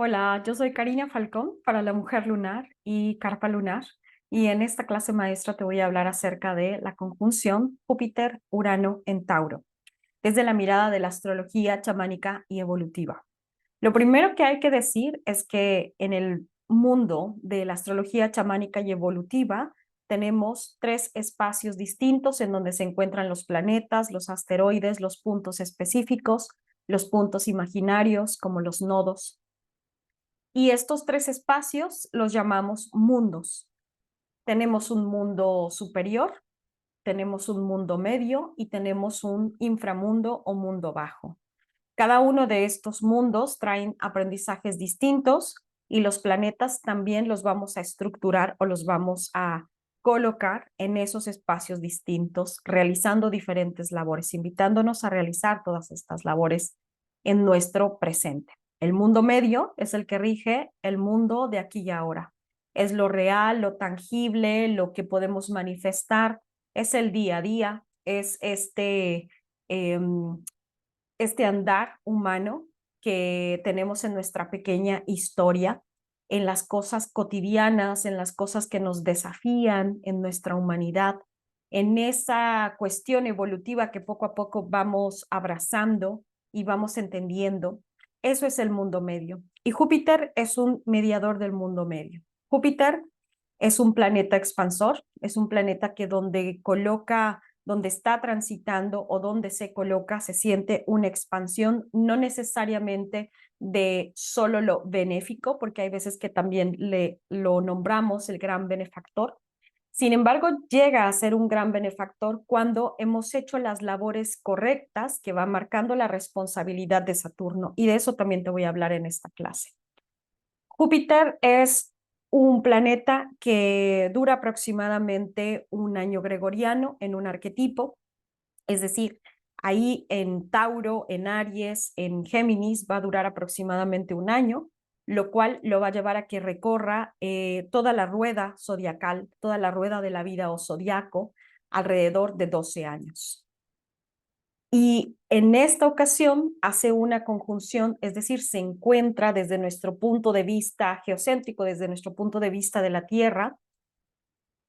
Hola, yo soy Karina Falcón para la Mujer Lunar y Carpa Lunar, y en esta clase maestra te voy a hablar acerca de la conjunción Júpiter-Urano en Tauro, desde la mirada de la astrología chamánica y evolutiva. Lo primero que hay que decir es que en el mundo de la astrología chamánica y evolutiva tenemos tres espacios distintos en donde se encuentran los planetas, los asteroides, los puntos específicos, los puntos imaginarios como los nodos. Y estos tres espacios los llamamos mundos. Tenemos un mundo superior, tenemos un mundo medio y tenemos un inframundo o mundo bajo. Cada uno de estos mundos traen aprendizajes distintos y los planetas también los vamos a estructurar o los vamos a colocar en esos espacios distintos, realizando diferentes labores, invitándonos a realizar todas estas labores en nuestro presente. El mundo medio es el que rige el mundo de aquí y ahora. Es lo real, lo tangible, lo que podemos manifestar, es el día a día, es este andar humano que tenemos en nuestra pequeña historia, en las cosas cotidianas, en las cosas que nos desafían en nuestra humanidad, en esa cuestión evolutiva que poco a poco vamos abrazando y vamos entendiendo. Eso es el mundo medio. Y Júpiter es un mediador del mundo medio. Júpiter es un planeta expansor, es un planeta que donde está transitando o donde se coloca, se siente una expansión, no necesariamente de solo lo benéfico, porque hay veces que también lo nombramos el gran benefactor. Sin embargo, llega a ser un gran benefactor cuando hemos hecho las labores correctas que van marcando la responsabilidad de Saturno, y de eso también te voy a hablar en esta clase. Júpiter es un planeta que dura aproximadamente un año gregoriano en un arquetipo, es decir, ahí en Tauro, en Aries, en Géminis va a durar aproximadamente un año, lo cual lo va a llevar a que recorra toda la rueda zodiacal, toda la rueda de la vida o zodiaco, alrededor de 12 años. Y en esta ocasión hace una conjunción, es decir, se encuentra desde nuestro punto de vista geocéntrico, desde nuestro punto de vista de la Tierra,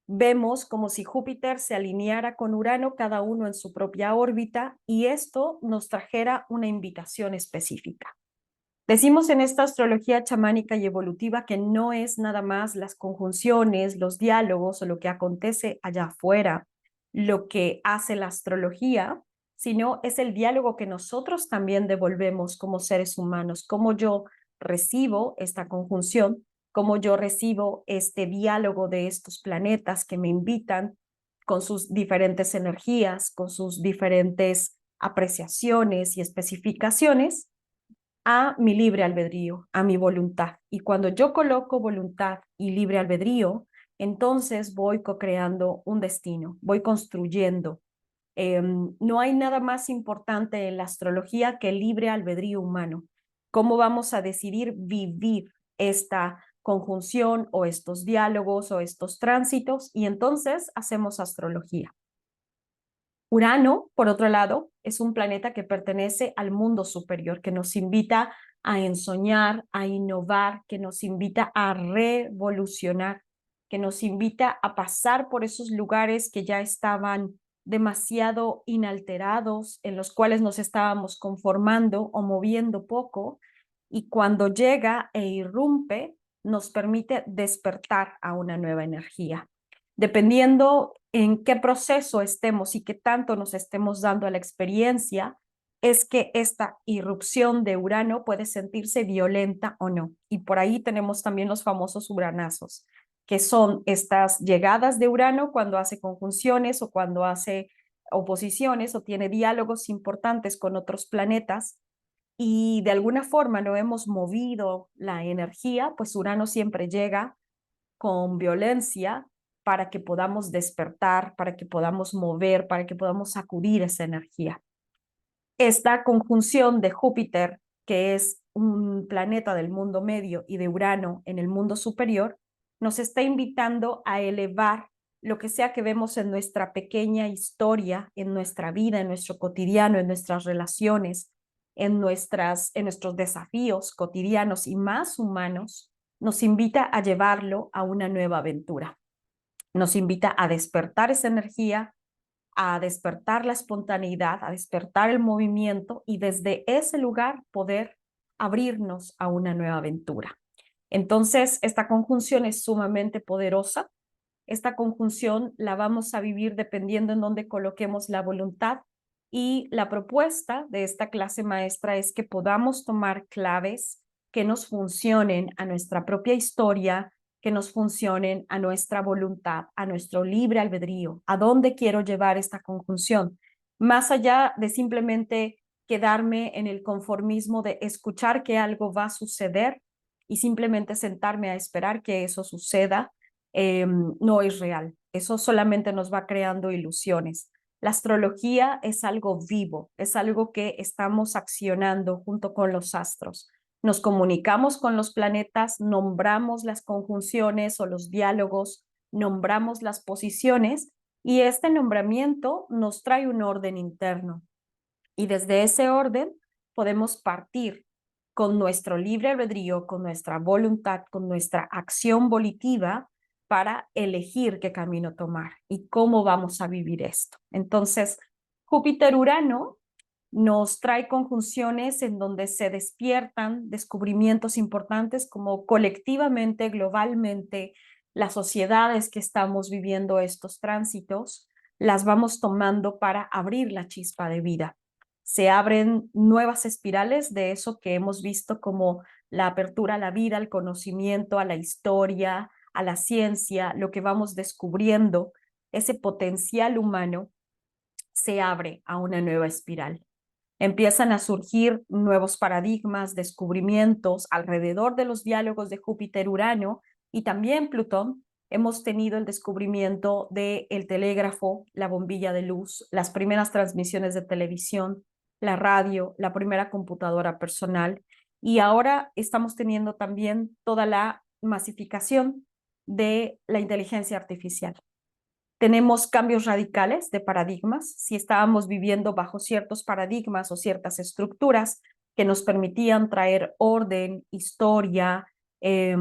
vemos como si Júpiter se alineara con Urano, cada uno en su propia órbita, y esto nos trajera una invitación específica. Decimos en esta astrología chamánica y evolutiva que no es nada más las conjunciones, los diálogos o lo que acontece allá afuera, lo que hace la astrología, sino es el diálogo que nosotros también devolvemos como seres humanos, cómo yo recibo esta conjunción, cómo yo recibo este diálogo de estos planetas que me invitan con sus diferentes energías, con sus diferentes apreciaciones y especificaciones a mi libre albedrío, a mi voluntad. Y cuando yo coloco voluntad y libre albedrío, entonces voy co-creando un destino, voy construyendo. No hay nada más importante en la astrología que el libre albedrío humano. ¿Cómo vamos a decidir vivir esta conjunción o estos diálogos o estos tránsitos? Y entonces hacemos astrología. Urano, por otro lado, es un planeta que pertenece al mundo superior, que nos invita a ensoñar, a innovar, que nos invita a revolucionar, que nos invita a pasar por esos lugares que ya estaban demasiado inalterados, en los cuales nos estábamos conformando o moviendo poco, y cuando llega e irrumpe, nos permite despertar a una nueva energía. Dependiendo en qué proceso estemos y qué tanto nos estemos dando a la experiencia, es que esta irrupción de Urano puede sentirse violenta o no. Y por ahí tenemos también los famosos uranazos, que son estas llegadas de Urano cuando hace conjunciones o cuando hace oposiciones o tiene diálogos importantes con otros planetas, y de alguna forma no hemos movido la energía, pues Urano siempre llega con violencia para que podamos despertar, para que podamos mover, para que podamos sacudir esa energía. Esta conjunción de Júpiter, que es un planeta del mundo medio, y de Urano en el mundo superior, nos está invitando a elevar lo que sea que vemos en nuestra pequeña historia, en nuestra vida, en nuestro cotidiano, en nuestras relaciones, en nuestros desafíos cotidianos y más humanos, nos invita a llevarlo a una nueva aventura. Nos invita a despertar esa energía, a despertar la espontaneidad, a despertar el movimiento y desde ese lugar poder abrirnos a una nueva aventura. Entonces, esta conjunción es sumamente poderosa. Esta conjunción la vamos a vivir dependiendo en dónde coloquemos la voluntad y la propuesta de esta clase maestra es que podamos tomar claves que nos funcionen a nuestra propia historia, que nos funcionen a nuestra voluntad, a nuestro libre albedrío, a dónde quiero llevar esta conjunción, más allá de simplemente quedarme en el conformismo de escuchar que algo va a suceder y simplemente sentarme a esperar que eso suceda. No es real. Eso solamente nos va creando ilusiones. La astrología es algo vivo, es algo que estamos accionando junto con los astros. Nos comunicamos con los planetas, nombramos las conjunciones o los diálogos, nombramos las posiciones y este nombramiento nos trae un orden interno. Y desde ese orden podemos partir con nuestro libre albedrío, con nuestra voluntad, con nuestra acción volitiva para elegir qué camino tomar y cómo vamos a vivir esto. Entonces, Júpiter-Urano nos trae conjunciones en donde se despiertan descubrimientos importantes como colectivamente, globalmente, las sociedades que estamos viviendo estos tránsitos, las vamos tomando para abrir la chispa de vida. Se abren nuevas espirales de eso que hemos visto como la apertura a la vida, al conocimiento, a la historia, a la ciencia, lo que vamos descubriendo, ese potencial humano se abre a una nueva espiral. Empiezan a surgir nuevos paradigmas, descubrimientos alrededor de los diálogos de Júpiter-Urano y también Plutón. Hemos tenido el descubrimiento del telégrafo, la bombilla de luz, las primeras transmisiones de televisión, la radio, la primera computadora personal y ahora estamos teniendo también toda la masificación de la inteligencia artificial. Tenemos cambios radicales de paradigmas. Si estábamos viviendo bajo ciertos paradigmas o ciertas estructuras que nos permitían traer orden, historia y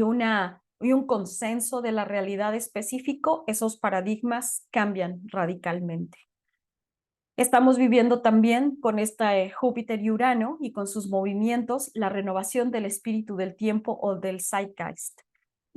un consenso de la realidad específico, esos paradigmas cambian radicalmente. Estamos viviendo también con esta Júpiter y Urano y con sus movimientos la renovación del espíritu del tiempo o del zeitgeist.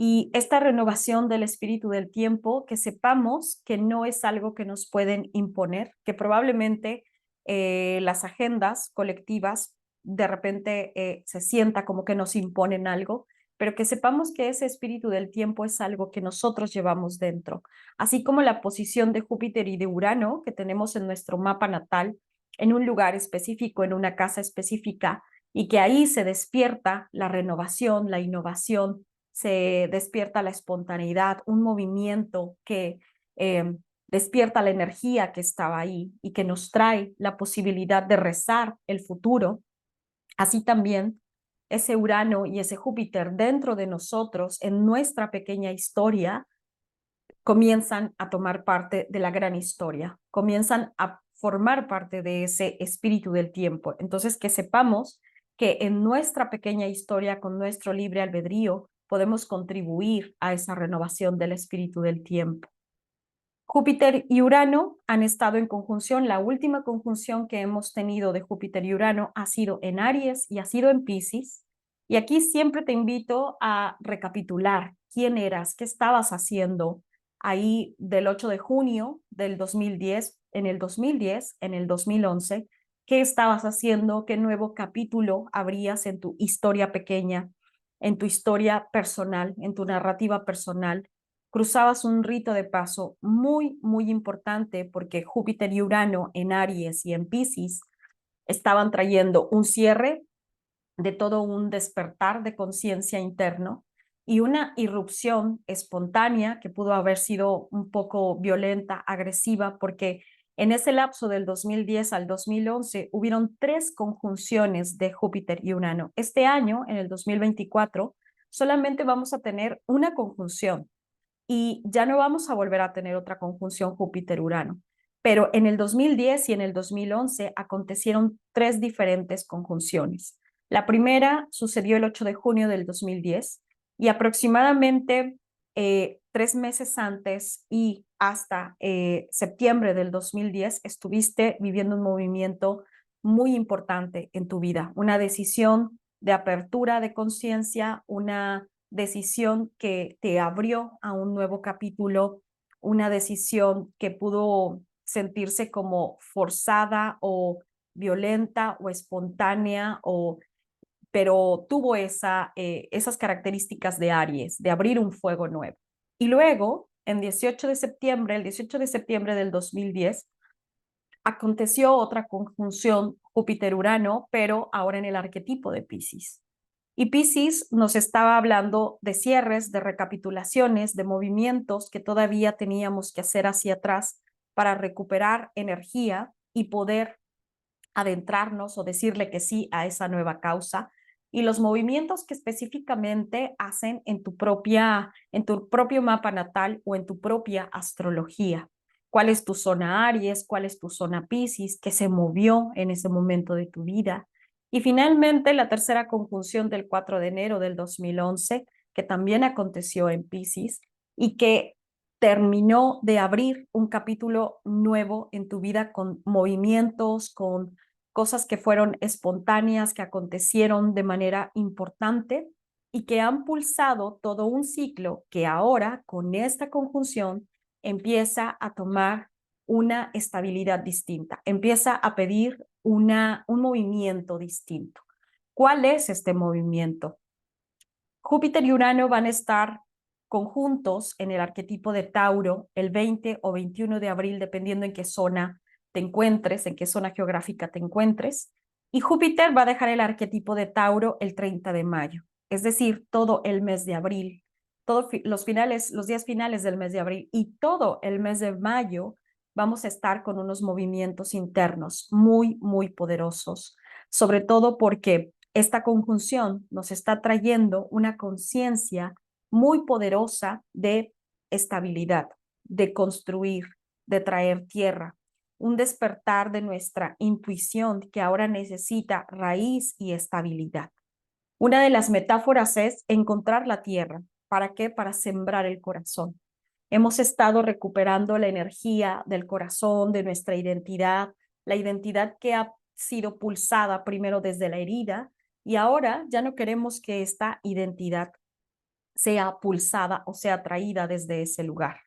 Y esta renovación del espíritu del tiempo, que sepamos que no es algo que nos pueden imponer, que probablemente las agendas colectivas de repente se sienta como que nos imponen algo, pero que sepamos que ese espíritu del tiempo es algo que nosotros llevamos dentro, así como la posición de Júpiter y de Urano que tenemos en nuestro mapa natal, en un lugar específico, en una casa específica, y que ahí se despierta la renovación, la innovación, se despierta la espontaneidad, un movimiento que despierta la energía que estaba ahí y que nos trae la posibilidad de rezar el futuro. Así también ese Urano y ese Júpiter dentro de nosotros, en nuestra pequeña historia, comienzan a tomar parte de la gran historia, comienzan a formar parte de ese espíritu del tiempo. Entonces, que sepamos que en nuestra pequeña historia, con nuestro libre albedrío, podemos contribuir a esa renovación del espíritu del tiempo. Júpiter y Urano han estado en conjunción. La última conjunción que hemos tenido de Júpiter y Urano ha sido en Aries y ha sido en Piscis. Y aquí siempre te invito a recapitular quién eras, qué estabas haciendo ahí del 8 de junio del 2010, en el 2010, en el 2011, qué estabas haciendo, qué nuevo capítulo abrías en tu historia pequeña, en tu historia personal, en tu narrativa personal. Cruzabas un rito de paso muy, muy importante porque Júpiter y Urano en Aries y en Piscis estaban trayendo un cierre de todo un despertar de conciencia interno y una irrupción espontánea que pudo haber sido un poco violenta, agresiva, porque en ese lapso del 2010 al 2011 hubieron 3 conjunciones de Júpiter y Urano. Este año, en el 2024, solamente vamos a tener una conjunción y ya no vamos a volver a tener otra conjunción Júpiter-Urano. pero en el 2010 y en el 2011 acontecieron tres diferentes conjunciones. La primera sucedió el 8 de junio del 2010 y aproximadamente 3 meses antes y hasta septiembre del 2010 estuviste viviendo un movimiento muy importante en tu vida, una decisión de apertura de conciencia, una decisión que te abrió a un nuevo capítulo, una decisión que pudo sentirse como forzada o violenta o espontánea, pero tuvo esas características de Aries, de abrir un fuego nuevo. Y luego, el 18 de septiembre del 2010, aconteció otra conjunción Júpiter-Urano, pero ahora en el arquetipo de Piscis. Y Piscis nos estaba hablando de cierres, de recapitulaciones, de movimientos que todavía teníamos que hacer hacia atrás para recuperar energía y poder adentrarnos o decirle que sí a esa nueva causa. Y los movimientos que específicamente hacen en tu propio mapa natal o en tu propia astrología. ¿Cuál es tu zona Aries? ¿Cuál es tu zona Piscis? ¿Qué se movió en ese momento de tu vida? Y finalmente, la tercera conjunción del 4 de enero del 2011, que también aconteció en Piscis y que terminó de abrir un capítulo nuevo en tu vida con movimientos, con cosas que fueron espontáneas, que acontecieron de manera importante y que han pulsado todo un ciclo que ahora, con esta conjunción, empieza a tomar una estabilidad distinta, empieza a pedir un movimiento distinto. ¿Cuál es este movimiento? Júpiter y Urano van a estar conjuntos en el arquetipo de Tauro el 20 o 21 de abril, dependiendo en qué zona te encuentres, en qué zona geográfica te encuentres. Y Júpiter va a dejar el arquetipo de Tauro el 30 de mayo, es decir, todo el mes de abril, todos los días finales del mes de abril y todo el mes de mayo vamos a estar con unos movimientos internos muy, muy poderosos, sobre todo porque esta conjunción nos está trayendo una conciencia muy poderosa de estabilidad, de construir, de traer tierra, un despertar de nuestra intuición que ahora necesita raíz y estabilidad. Una de las metáforas es encontrar la tierra. ¿Para qué? Para sembrar el corazón. Hemos estado recuperando la energía del corazón, de nuestra identidad, la identidad que ha sido pulsada primero desde la herida y ahora ya no queremos que esta identidad sea pulsada o sea traída desde ese lugar.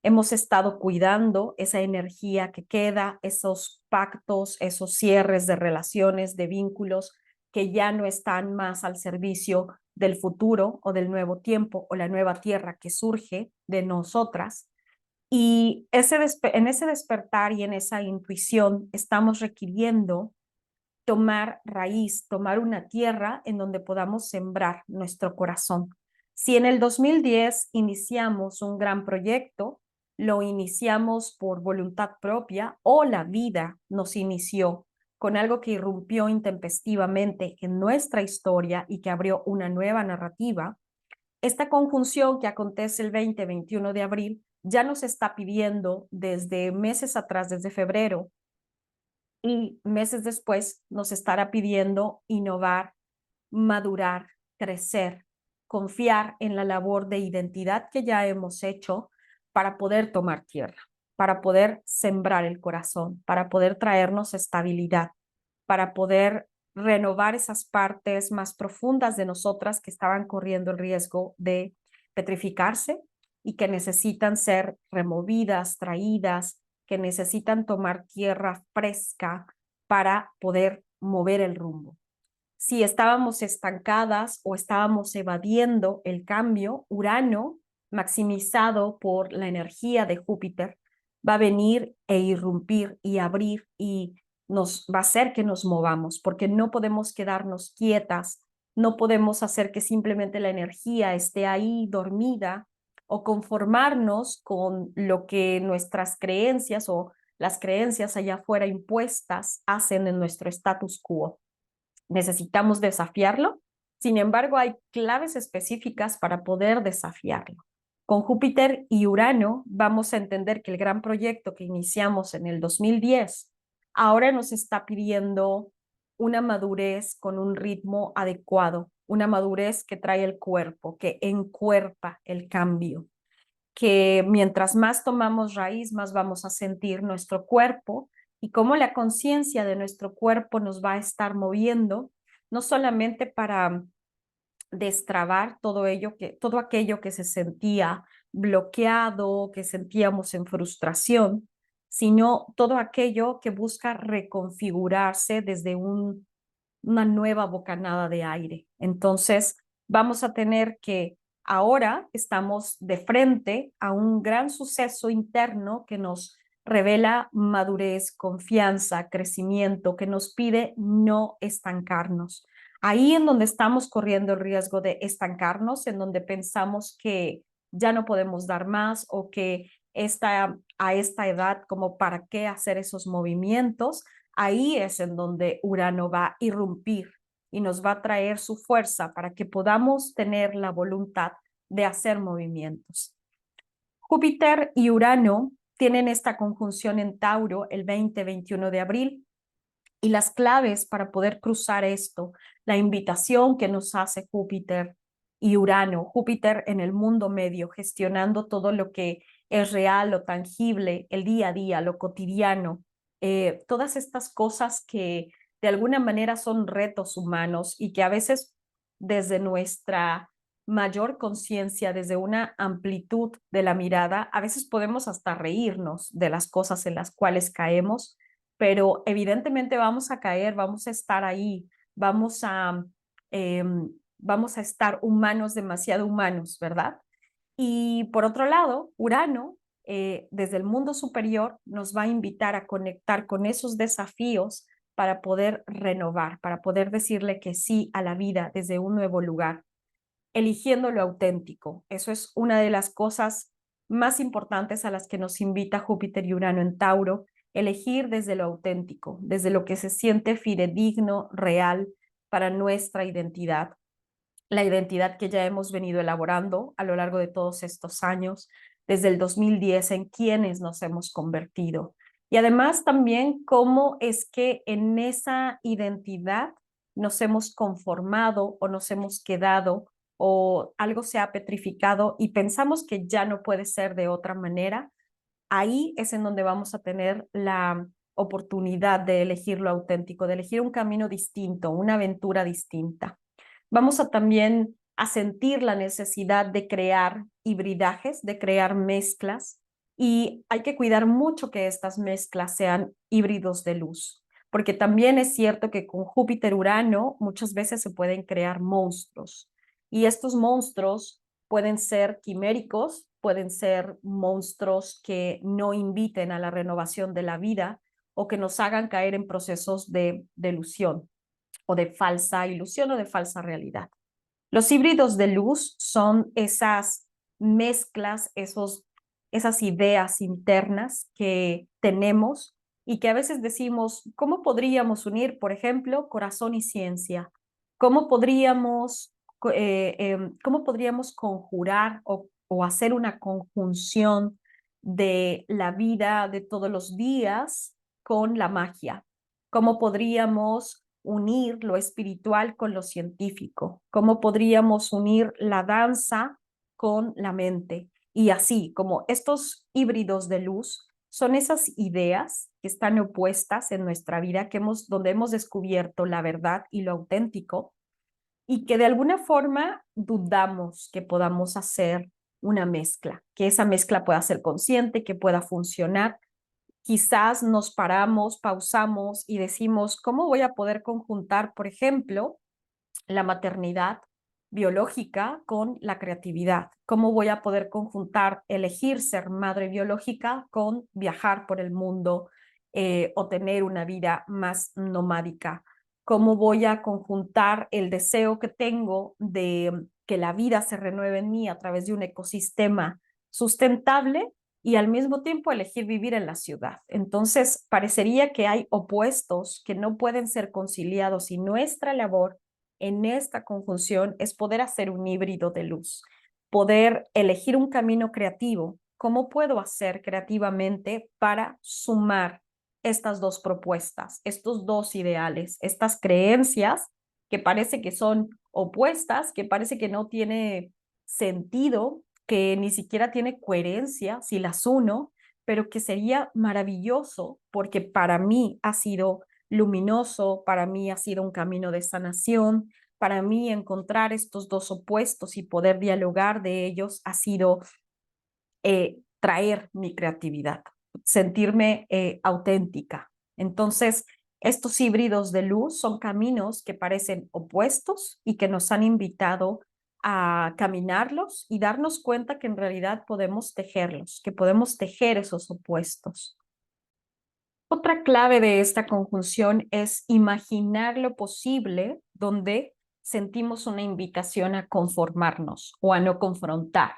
Hemos estado cuidando esa energía que queda, esos pactos, esos cierres de relaciones, de vínculos que ya no están más al servicio del futuro o del nuevo tiempo o la nueva tierra que surge de nosotras. Y en ese despertar y en esa intuición estamos requiriendo tomar raíz, tomar una tierra en donde podamos sembrar nuestro corazón. Si en el 2010 iniciamos un gran proyecto, lo iniciamos por voluntad propia o la vida nos inició con algo que irrumpió intempestivamente en nuestra historia y que abrió una nueva narrativa, esta conjunción que acontece el 20-21 de abril ya nos está pidiendo desde meses atrás, desde febrero, y meses después nos estará pidiendo innovar, madurar, crecer, confiar en la labor de identidad que ya hemos hecho para poder tomar tierra, para poder sembrar el corazón, para poder traernos estabilidad, para poder renovar esas partes más profundas de nosotras que estaban corriendo el riesgo de petrificarse y que necesitan ser removidas, traídas, que necesitan tomar tierra fresca para poder mover el rumbo. Si estábamos estancadas o estábamos evadiendo el cambio, Urano, maximizado por la energía de Júpiter, va a venir e irrumpir y abrir y nos va a hacer que nos movamos, porque no podemos quedarnos quietas, no podemos hacer que simplemente la energía esté ahí dormida o conformarnos con lo que nuestras creencias o las creencias allá afuera impuestas hacen en nuestro status quo. Necesitamos desafiarlo. Sin embargo, hay claves específicas para poder desafiarlo. Con Júpiter y Urano vamos a entender que el gran proyecto que iniciamos en el 2010 ahora nos está pidiendo una madurez con un ritmo adecuado, una madurez que trae el cuerpo, que encuerpa el cambio, que mientras más tomamos raíz, más vamos a sentir nuestro cuerpo y cómo la conciencia de nuestro cuerpo nos va a estar moviendo, no solamente para destrabar todo aquello que se sentía bloqueado, que sentíamos en frustración, sino todo aquello que busca reconfigurarse desde una nueva bocanada de aire. Entonces, vamos a tener que ahora estamos de frente a un gran suceso interno que nos revela madurez, confianza, crecimiento, que nos pide no estancarnos. Ahí en donde estamos corriendo el riesgo de estancarnos, en donde pensamos que ya no podemos dar más o que a esta edad, como para qué hacer esos movimientos, ahí es en donde Urano va a irrumpir y nos va a traer su fuerza para que podamos tener la voluntad de hacer movimientos. Júpiter y Urano tienen esta conjunción en Tauro el 20-21 de abril y las claves para poder cruzar esto, la invitación que nos hace Júpiter y Urano, Júpiter en el mundo medio, gestionando todo lo que es real, lo tangible, el día a día, lo cotidiano, todas estas cosas que de alguna manera son retos humanos y que a veces desde nuestra mayor conciencia, desde una amplitud de la mirada, a veces podemos hasta reírnos de las cosas en las cuales caemos, pero evidentemente vamos a caer, vamos a estar ahí, vamos a, eh, vamos a estar humanos, demasiado humanos, ¿verdad? Y por otro lado, Urano, desde el mundo superior, nos va a invitar a conectar con esos desafíos para poder renovar, para poder decirle que sí a la vida desde un nuevo lugar, eligiendo lo auténtico. Eso es una de las cosas más importantes a las que nos invita Júpiter y Urano en Tauro, elegir desde lo auténtico, desde lo que se siente fidedigno, real para nuestra identidad, la identidad que ya hemos venido elaborando a lo largo de todos estos años, desde el 2010, en quienes nos hemos convertido. Y además también cómo es que en esa identidad nos hemos conformado o nos hemos quedado o algo se ha petrificado y pensamos que ya no puede ser de otra manera. Ahí es en donde vamos a tener la oportunidad de elegir lo auténtico, de elegir un camino distinto, una aventura distinta. Vamos a también a sentir la necesidad de crear hibridajes, de crear mezclas, y hay que cuidar mucho que estas mezclas sean híbridos de luz, porque también es cierto que con Júpiter-Urano muchas veces se pueden crear monstruos, y estos monstruos pueden ser quiméricos, pueden ser monstruos que no inviten a la renovación de la vida o que nos hagan caer en procesos de delusión o de falsa ilusión o de falsa realidad. Los híbridos de luz son esas mezclas, esas ideas internas que tenemos y que a veces decimos, ¿cómo podríamos unir, por ejemplo, corazón y ciencia? ¿Cómo cómo podríamos conjurar o hacer una conjunción de la vida de todos los días con la magia? ¿Cómo podríamos unir lo espiritual con lo científico? ¿Cómo podríamos unir la danza con la mente? Y así, como estos híbridos de luz son esas ideas que están opuestas en nuestra vida, donde hemos descubierto la verdad y lo auténtico, y que de alguna forma dudamos que podamos hacer una mezcla, que esa mezcla pueda ser consciente, que pueda funcionar. Quizás nos paramos, pausamos y decimos, ¿cómo voy a poder conjuntar, por ejemplo, la maternidad biológica con la creatividad? ¿Cómo voy a poder conjuntar elegir ser madre biológica con viajar por el mundo o tener una vida más nomádica? ¿Cómo voy a conjuntar el deseo que tengo de que la vida se renueve en mí a través de un ecosistema sustentable y al mismo tiempo elegir vivir en la ciudad? Entonces, parecería que hay opuestos que no pueden ser conciliados y nuestra labor en esta conjunción es poder hacer un híbrido de luz. poder elegir un camino creativo. ¿Cómo puedo hacer creativamente para sumar estas dos propuestas, estos dos ideales, estas creencias que parece que son opuestas, que parece que no tiene sentido, que ni siquiera tiene coherencia si las uno, pero que sería maravilloso porque para mí ha sido luminoso, para mí ha sido un camino de sanación, para mí encontrar estos dos opuestos y poder dialogar de ellos ha sido traer mi creatividad, sentirme auténtica. Entonces, estos híbridos de luz son caminos que parecen opuestos y que nos han invitado a caminarlos y darnos cuenta que en realidad podemos tejerlos, que podemos tejer esos opuestos. Otra clave de esta conjunción es imaginar lo posible donde sentimos una invitación a conformarnos o a no confrontar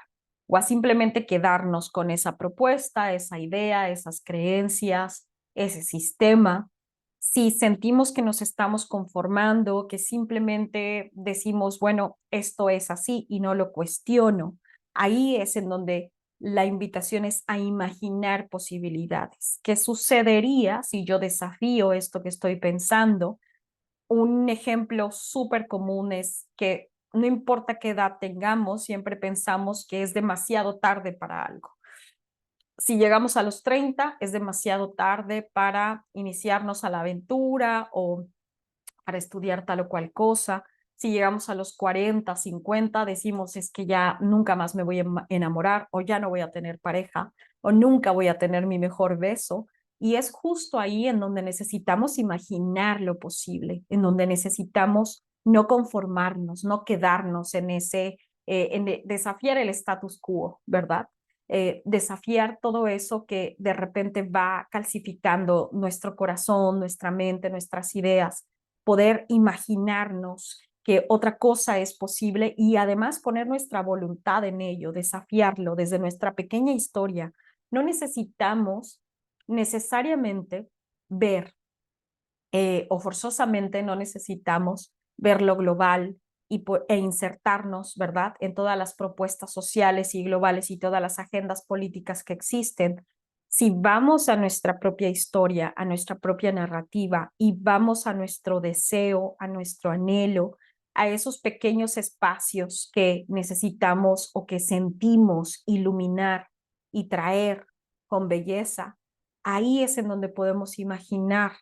o a simplemente quedarnos con esa propuesta, esa idea, esas creencias, ese sistema. Si sentimos que nos estamos conformando, que simplemente decimos, bueno, esto es así y no lo cuestiono, ahí es en donde la invitación es a imaginar posibilidades. ¿Qué sucedería si yo desafío esto que estoy pensando? Un ejemplo súper común es que no importa qué edad tengamos, siempre pensamos que es demasiado tarde para algo. Si llegamos a los 30, es demasiado tarde para iniciarnos a la aventura o para estudiar tal o cual cosa. Si llegamos a los 40, 50, decimos es que ya nunca más me voy a enamorar o ya no voy a tener pareja o nunca voy a tener mi mejor beso. Y es justo ahí en donde necesitamos imaginar lo posible, en donde necesitamos no conformarnos, no quedarnos en ese, desafiar el status quo, ¿verdad? Desafiar todo eso que de repente va calcificando nuestro corazón, nuestra mente, nuestras ideas, poder imaginarnos que otra cosa es posible y además poner nuestra voluntad en ello, desafiarlo desde nuestra pequeña historia. No necesitamos necesariamente ver o forzosamente no necesitamos ver lo global e insertarnos, ¿verdad?, en todas las propuestas sociales y globales y todas las agendas políticas que existen. Si vamos a nuestra propia historia, a nuestra propia narrativa y vamos a nuestro deseo, a nuestro anhelo, a esos pequeños espacios que necesitamos o que sentimos iluminar y traer con belleza, ahí es en donde podemos imaginar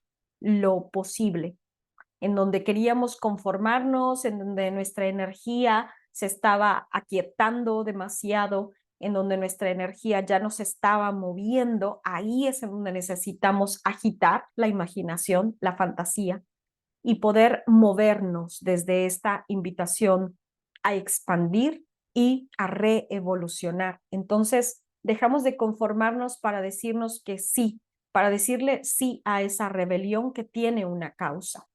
lo posible, en donde queríamos conformarnos, en donde nuestra energía se estaba aquietando demasiado, en donde nuestra energía ya no se estaba moviendo, ahí es en donde necesitamos agitar la imaginación, la fantasía y poder movernos desde esta invitación a expandir y a reevolucionar. Entonces, dejamos de conformarnos para decirnos que sí, para decirle sí a esa rebelión que tiene una causa.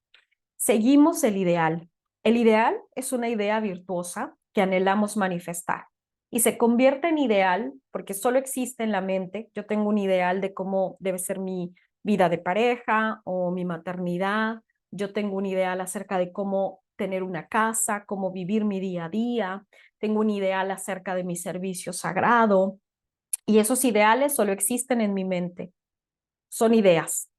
Seguimos el ideal. El ideal es una idea virtuosa que anhelamos manifestar y se convierte en ideal porque solo existe en la mente. Yo tengo un ideal de cómo debe ser mi vida de pareja o mi maternidad. Yo tengo un ideal acerca de cómo tener una casa, cómo vivir mi día a día. Tengo un ideal acerca de mi servicio sagrado y esos ideales solo existen en mi mente. Son ideas.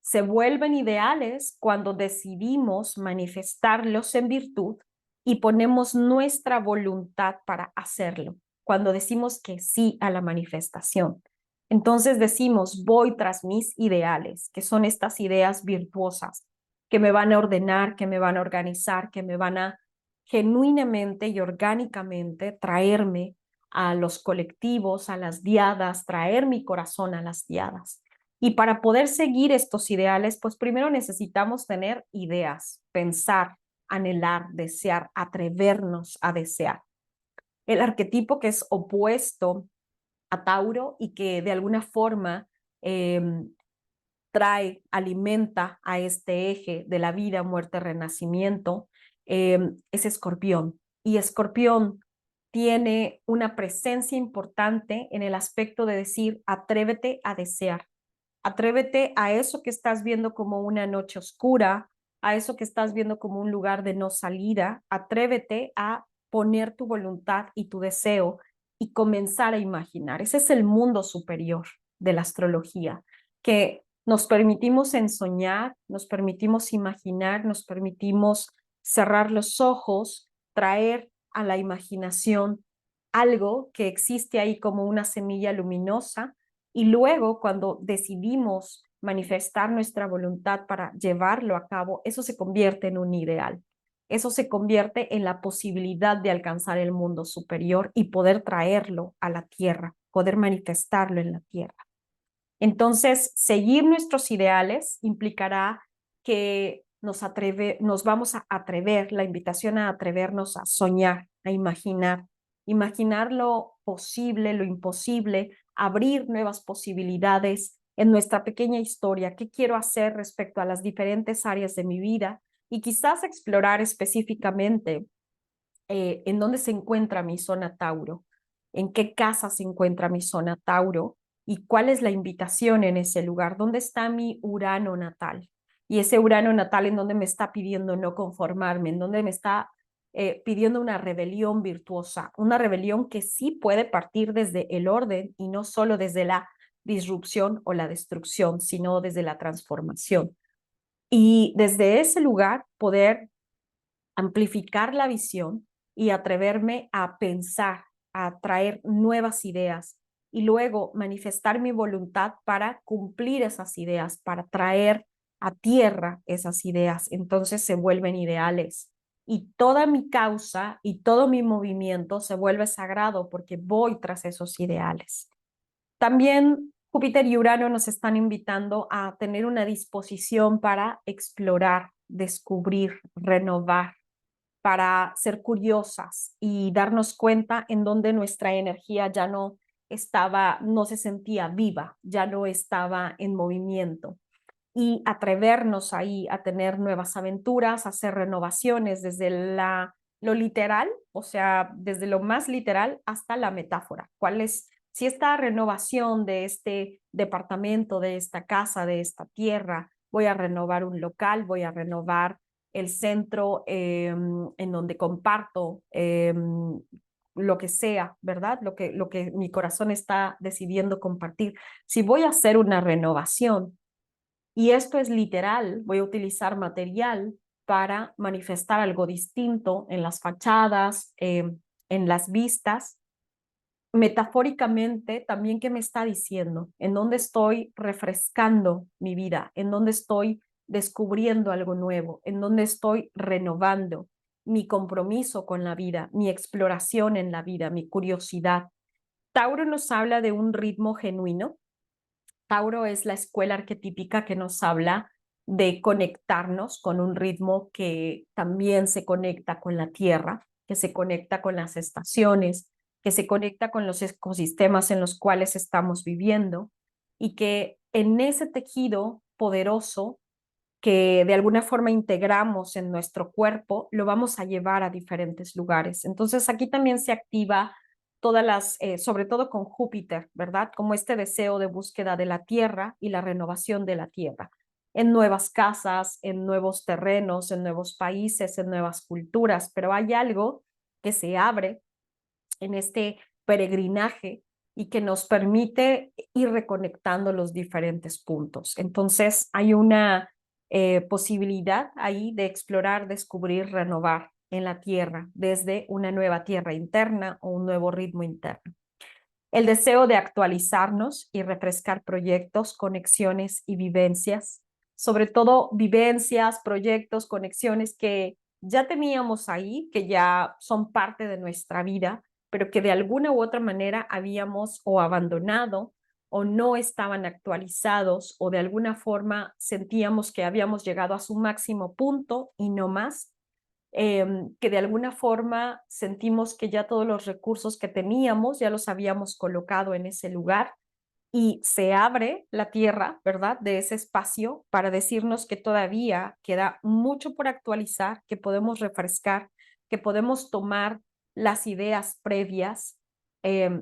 Se vuelven ideales cuando decidimos manifestarlos en virtud y ponemos nuestra voluntad para hacerlo, cuando decimos que sí a la manifestación. Entonces decimos, voy tras mis ideales, que son estas ideas virtuosas, que me van a ordenar, que me van a organizar, que me van a genuinamente y orgánicamente traerme a los colectivos, a las diadas, traer mi corazón a las diadas. Y para poder seguir estos ideales, pues primero necesitamos tener ideas, pensar, anhelar, desear, atrevernos a desear. El arquetipo que es opuesto a Tauro y que de alguna forma eh, trae, alimenta a este eje de la vida, muerte, renacimiento, es Escorpión. Y Escorpión tiene una presencia importante en el aspecto de decir, atrévete a desear. Atrévete a eso que estás viendo como una noche oscura, a eso que estás viendo como un lugar de no salida. Atrévete a poner tu voluntad y tu deseo y comenzar a imaginar. Ese es el mundo superior de la astrología, que nos permitimos ensoñar, nos permitimos imaginar, nos permitimos cerrar los ojos, traer a la imaginación algo que existe ahí como una semilla luminosa y luego cuando decidimos manifestar nuestra voluntad para llevarlo a cabo, eso se convierte en un ideal. Eso se convierte en la posibilidad de alcanzar el mundo superior y poder traerlo a la tierra, poder manifestarlo en la tierra. Entonces, seguir nuestros ideales implicará que nos vamos a atrever, la invitación a atrevernos a soñar, a imaginar lo posible, lo imposible, abrir nuevas posibilidades en nuestra pequeña historia, qué quiero hacer respecto a las diferentes áreas de mi vida y quizás explorar específicamente en dónde se encuentra mi zona Tauro, en qué casa se encuentra mi zona Tauro y cuál es la invitación en ese lugar, dónde está mi Urano natal. Y ese Urano natal en donde me está pidiendo no conformarme, en donde me está pidiendo una rebelión virtuosa, una rebelión que sí puede partir desde el orden y no solo desde la disrupción o la destrucción, sino desde la transformación. Y desde ese lugar poder amplificar la visión y atreverme a pensar, a traer nuevas ideas y luego manifestar mi voluntad para cumplir esas ideas, para traer a tierra esas ideas. Entonces se vuelven ideales y toda mi causa y todo mi movimiento se vuelve sagrado porque voy tras esos ideales. También Júpiter y Urano nos están invitando a tener una disposición para explorar, descubrir, renovar, para ser curiosas y darnos cuenta en donde nuestra energía ya no estaba, no se sentía viva, ya no estaba en movimiento y atrevernos ahí a tener nuevas aventuras, a hacer renovaciones desde lo literal, o sea, desde lo más literal hasta la metáfora. ¿Cuál es, si esta renovación de este departamento, de esta casa, de esta tierra, voy a renovar un local, voy a renovar el centro en donde comparto lo que sea, ¿verdad? Lo que mi corazón está decidiendo compartir. Si voy a hacer una renovación, y esto es literal, voy a utilizar material para manifestar algo distinto en las fachadas, en las vistas. Metafóricamente, también, ¿qué me está diciendo? ¿En dónde estoy refrescando mi vida? ¿En dónde estoy descubriendo algo nuevo? ¿En dónde estoy renovando mi compromiso con la vida, mi exploración en la vida, mi curiosidad? Tauro nos habla de un ritmo genuino. Tauro es la escuela arquetípica que nos habla de conectarnos con un ritmo que también se conecta con la tierra, que se conecta con las estaciones, que se conecta con los ecosistemas en los cuales estamos viviendo y que en ese tejido poderoso que de alguna forma integramos en nuestro cuerpo, lo vamos a llevar a diferentes lugares. Entonces aquí también se activa todas las, sobre todo con Júpiter, ¿verdad? Como este deseo de búsqueda de la tierra y la renovación de la tierra, en nuevas casas, en nuevos terrenos, en nuevos países, en nuevas culturas, pero hay algo que se abre en este peregrinaje y que nos permite ir reconectando los diferentes puntos. Entonces hay una posibilidad ahí de explorar, descubrir, renovar en la tierra desde una nueva tierra interna o un nuevo ritmo interno. El deseo de actualizarnos y refrescar proyectos, conexiones y vivencias, sobre todo vivencias, proyectos, conexiones que ya teníamos ahí, que ya son parte de nuestra vida, pero que de alguna u otra manera habíamos o abandonado o no estaban actualizados o de alguna forma sentíamos que habíamos llegado a su máximo punto y no más, que de alguna forma sentimos que ya todos los recursos que teníamos ya los habíamos colocado en ese lugar y se abre la tierra, ¿verdad? De ese espacio para decirnos que todavía queda mucho por actualizar, que podemos refrescar, que podemos tomar las ideas previas, eh,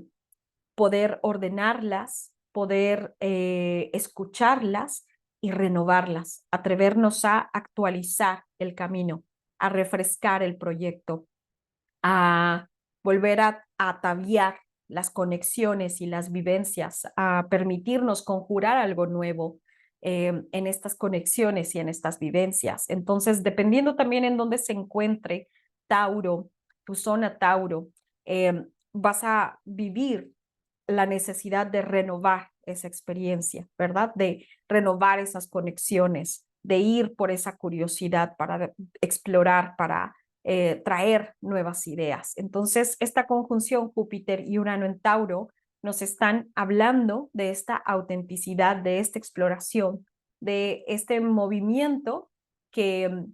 poder ordenarlas, poder escucharlas y renovarlas, atrevernos a actualizar el camino, a refrescar el proyecto, a volver a ataviar las conexiones y las vivencias, a permitirnos conjurar algo nuevo en estas conexiones y en estas vivencias. Entonces, dependiendo también en dónde se encuentre Tauro, tu zona Tauro, vas a vivir la necesidad de renovar esa experiencia, ¿verdad? De renovar esas conexiones, de ir por esa curiosidad para explorar, para traer nuevas ideas. Entonces, esta conjunción Júpiter y Urano en Tauro nos están hablando de esta autenticidad, de esta exploración, de este movimiento que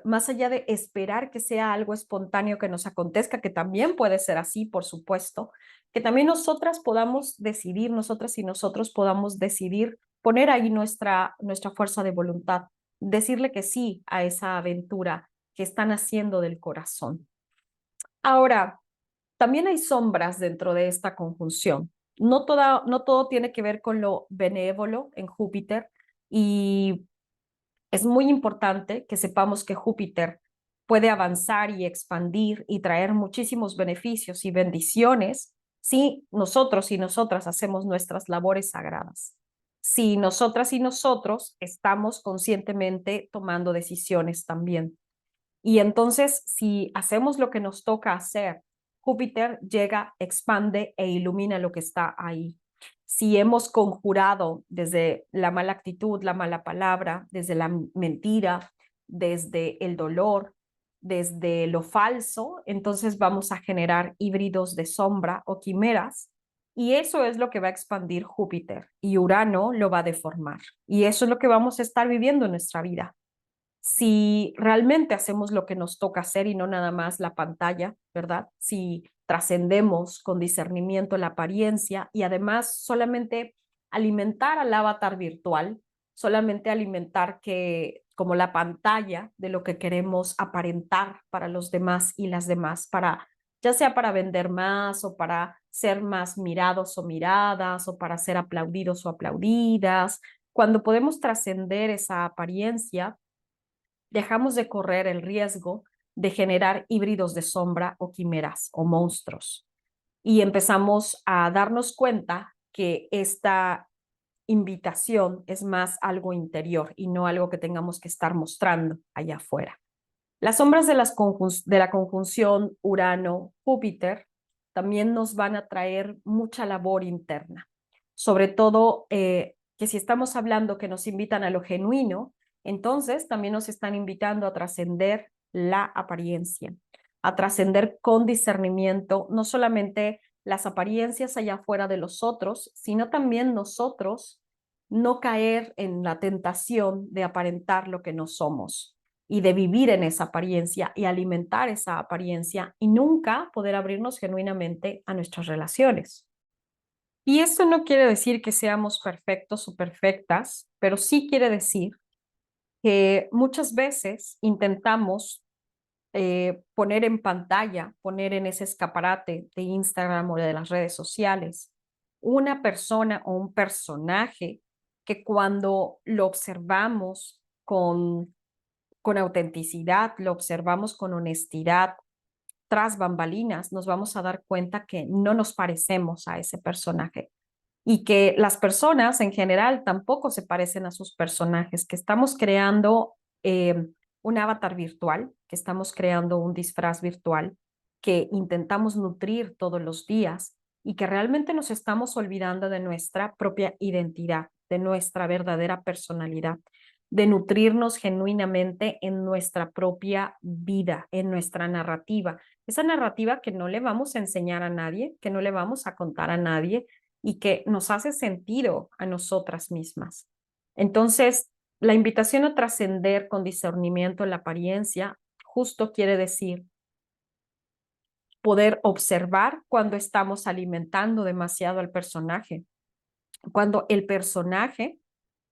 más allá de esperar que sea algo espontáneo que nos acontezca, que también puede ser así, por supuesto, que también nosotras podamos decidir, nosotras y nosotros podamos decidir poner ahí nuestra fuerza de voluntad, decirle que sí a esa aventura que están haciendo del corazón. Ahora, también hay sombras dentro de esta conjunción. No todo tiene que ver con lo benévolo en Júpiter y es muy importante que sepamos que Júpiter puede avanzar y expandir y traer muchísimos beneficios y bendiciones si nosotros y nosotras hacemos nuestras labores sagradas. Si nosotras y nosotros estamos conscientemente tomando decisiones también. Y entonces, si hacemos lo que nos toca hacer, Júpiter llega, expande e ilumina lo que está ahí. Si hemos conjurado desde la mala actitud, la mala palabra, desde la mentira, desde el dolor, desde lo falso, entonces vamos a generar híbridos de sombra o quimeras. Y eso es lo que va a expandir Júpiter y Urano lo va a deformar. Y eso es lo que vamos a estar viviendo en nuestra vida. Si realmente hacemos lo que nos toca hacer y no nada más la pantalla, ¿verdad? Si trascendemos con discernimiento la apariencia y además solamente alimentar al avatar virtual, solamente alimentar que como la pantalla de lo que queremos aparentar para los demás y las demás, para ya sea para vender más o para ser más mirados o miradas o para ser aplaudidos o aplaudidas, cuando podemos trascender esa apariencia, dejamos de correr el riesgo de generar híbridos de sombra o quimeras o monstruos. Y empezamos a darnos cuenta que esta invitación es más algo interior y no algo que tengamos que estar mostrando allá afuera. Las sombras de la conjunción Urano-Júpiter también nos van a traer mucha labor interna, sobre todo que si estamos hablando que nos invitan a lo genuino, entonces también nos están invitando a trascender la apariencia, a trascender con discernimiento, no solamente las apariencias allá afuera de los otros, sino también nosotros no caer en la tentación de aparentar lo que no somos y de vivir en esa apariencia y alimentar esa apariencia y nunca poder abrirnos genuinamente a nuestras relaciones. Y esto no quiere decir que seamos perfectos o perfectas, pero sí quiere decir que muchas veces intentamos poner en pantalla, poner en ese escaparate de Instagram o de las redes sociales una persona o un personaje que cuando lo observamos con autenticidad, lo observamos con honestidad, tras bambalinas, nos vamos a dar cuenta que no nos parecemos a ese personaje y que las personas en general tampoco se parecen a sus personajes, que estamos creando un avatar virtual, que estamos creando un disfraz virtual, que intentamos nutrir todos los días y que realmente nos estamos olvidando de nuestra propia identidad, de nuestra verdadera personalidad, de nutrirnos genuinamente en nuestra propia vida, en nuestra narrativa. Esa narrativa que no le vamos a enseñar a nadie, que no le vamos a contar a nadie, y que nos hace sentido a nosotras mismas. Entonces, la invitación a trascender con discernimiento la apariencia justo quiere decir poder observar cuando estamos alimentando demasiado al personaje, cuando el personaje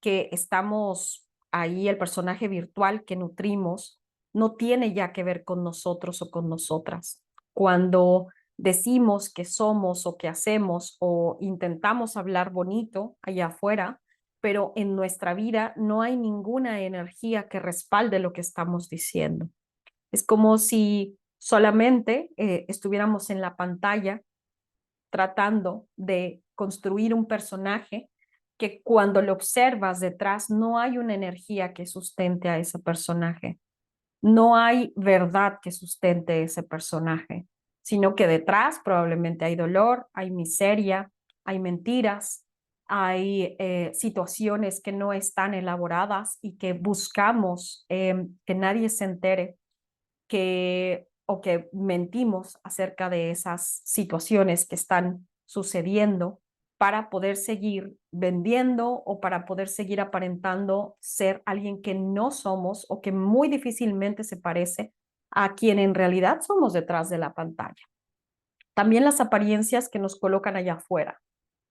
que estamos ahí, el personaje virtual que nutrimos, no tiene ya que ver con nosotros o con nosotras. Cuando decimos que somos o que hacemos o intentamos hablar bonito allá afuera, pero en nuestra vida no hay ninguna energía que respalde lo que estamos diciendo. Es como si solamente estuviéramos en la pantalla tratando de construir un personaje que cuando lo observas detrás no hay una energía que sustente a ese personaje, no hay verdad que sustente ese personaje, sino que detrás probablemente hay dolor, hay miseria, hay mentiras, hay situaciones que no están elaboradas y que buscamos que nadie se entere o que mentimos acerca de esas situaciones que están sucediendo para poder seguir vendiendo o para poder seguir aparentando ser alguien que no somos o que muy difícilmente se parece a quien en realidad somos detrás de la pantalla. También las apariencias que nos colocan allá afuera,